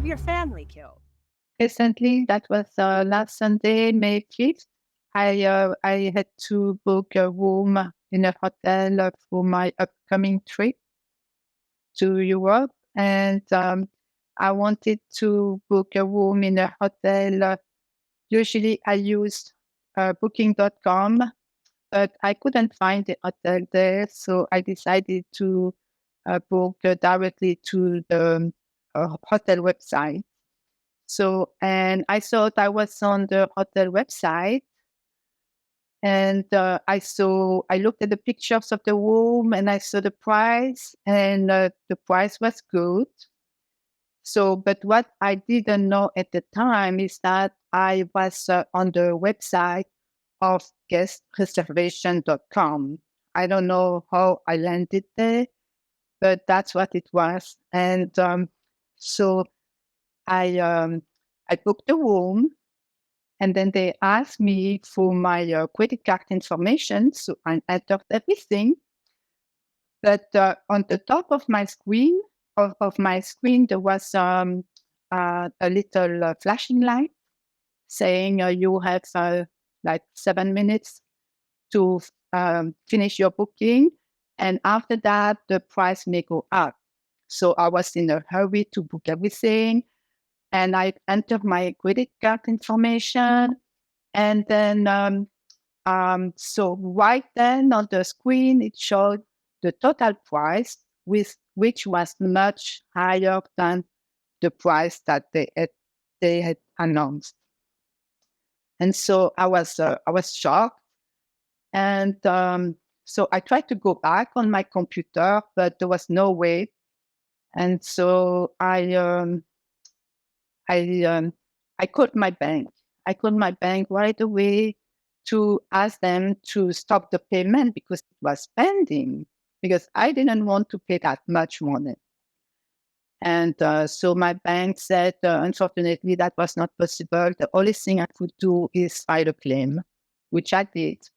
your family killed? Recently, that was last Sunday, May 5th. I had to book a room in a hotel for my upcoming trip to Europe. And I wanted to book a room in a hotel. Usually I use booking.com, but I couldn't find the hotel there. So I decided to book directly to the hotel website. So, and I thought I was on the hotel website, and I looked at the pictures of the room, and I saw the price, and the price was good. So, but what I didn't know at the time is that I was on the website of guestreservation.com. I don't know how I landed there, but that's what it was. And so I booked the room, and then they asked me for my credit card information. So I entered everything. But on the top of my screen, there was a little flashing light saying you have like 7 minutes to finish your booking. And after that, the price may go up. So I was in a hurry to book everything. And I entered my credit card information. And then, so right then on the screen, it showed the total price, which was much higher than the price that they had announced. And so I was shocked. And so I tried to go back on my computer, but there was no way. And so I called my bank. I called my bank right away to ask them to stop the payment because it was pending, because I didn't want to pay that much money. And so my bank said, unfortunately, that was not possible. The only thing I could do is file a claim, which I did.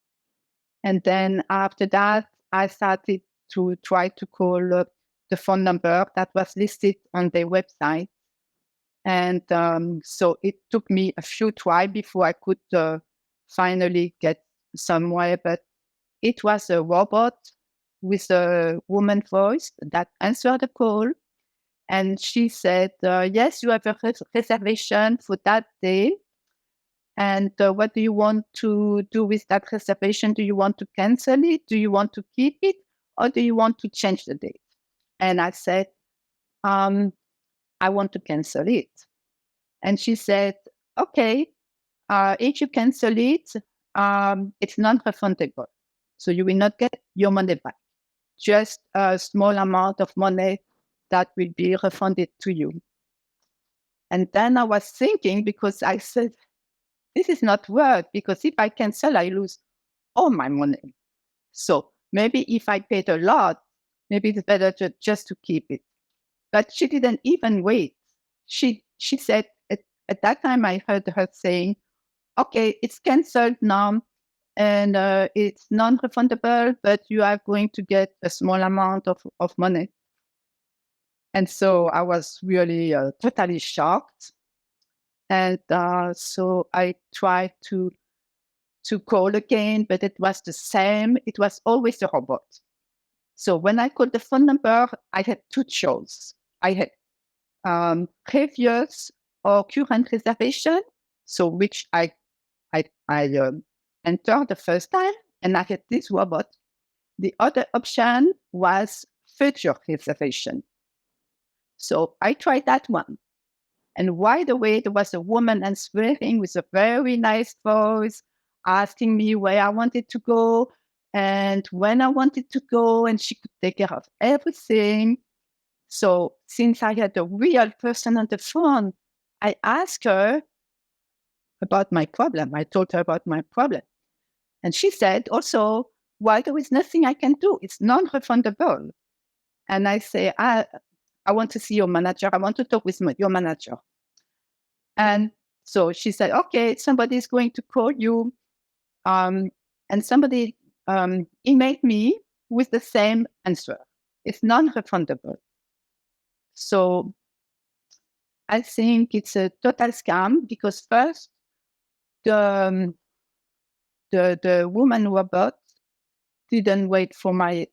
And then after that, I started to try to call the phone number that was listed on their website. And so it took me a few tries before I could finally get somewhere. But it was a robot with a woman voice that answered the call. And she said, yes, you have a reservation for that day. And what do you want to do with that reservation? Do you want to cancel it? Do you want to keep it? Or do you want to change the date? And I said, I want to cancel it. And she said, okay, if you cancel it, it's non-refundable. So you will not get your money back. Just a small amount of money that will be refunded to you. And then I was thinking, because I said, this is not worth, because if I cancel, I lose all my money. So maybe if I paid a lot, maybe it's better just to keep it. But she didn't even wait. She said, at that time, I heard her saying, okay, it's canceled now, and it's non-refundable, but you are going to get a small amount of money. And so I was really totally shocked. And so I tried to call again, but it was the same. It was always the robot. So when I called the phone number, I had two choices. I had previous or current reservation, so which I entered the first time, and I had this robot. The other option was future reservation. So I tried that one. And right away, there was a woman answering with a very nice voice, asking me where I wanted to go and when I wanted to go, and she could take care of everything. So since I had a real person on the phone, I asked her about my problem. I told her about my problem. And she said also, well, there is nothing I can do. It's non-refundable. And I say, I want to see your manager. I want to talk with your manager. And so she said, okay, somebody is going to call you. And somebody emailed me with the same answer. It's non-refundable. So I think it's a total scam because first, the woman robot didn't wait for my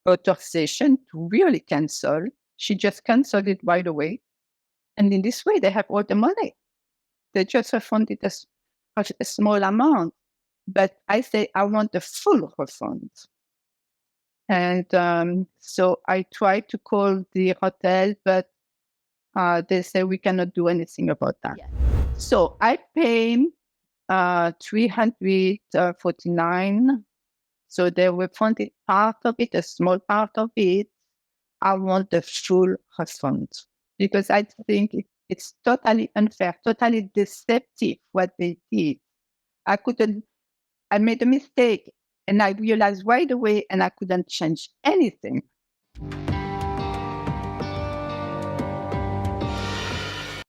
authorization to really cancel. She just canceled it right away. And in this way, they have all the money. They just refunded a small amount. But I say, I want the full refund. And so I tried to call the hotel, but they say we cannot do anything about that. Yeah. So I pay $349. So they refunded part of it, a small part of it. I want the full refund because I think it's totally unfair, totally deceptive what they did. I made a mistake and I realized right away and I couldn't change anything.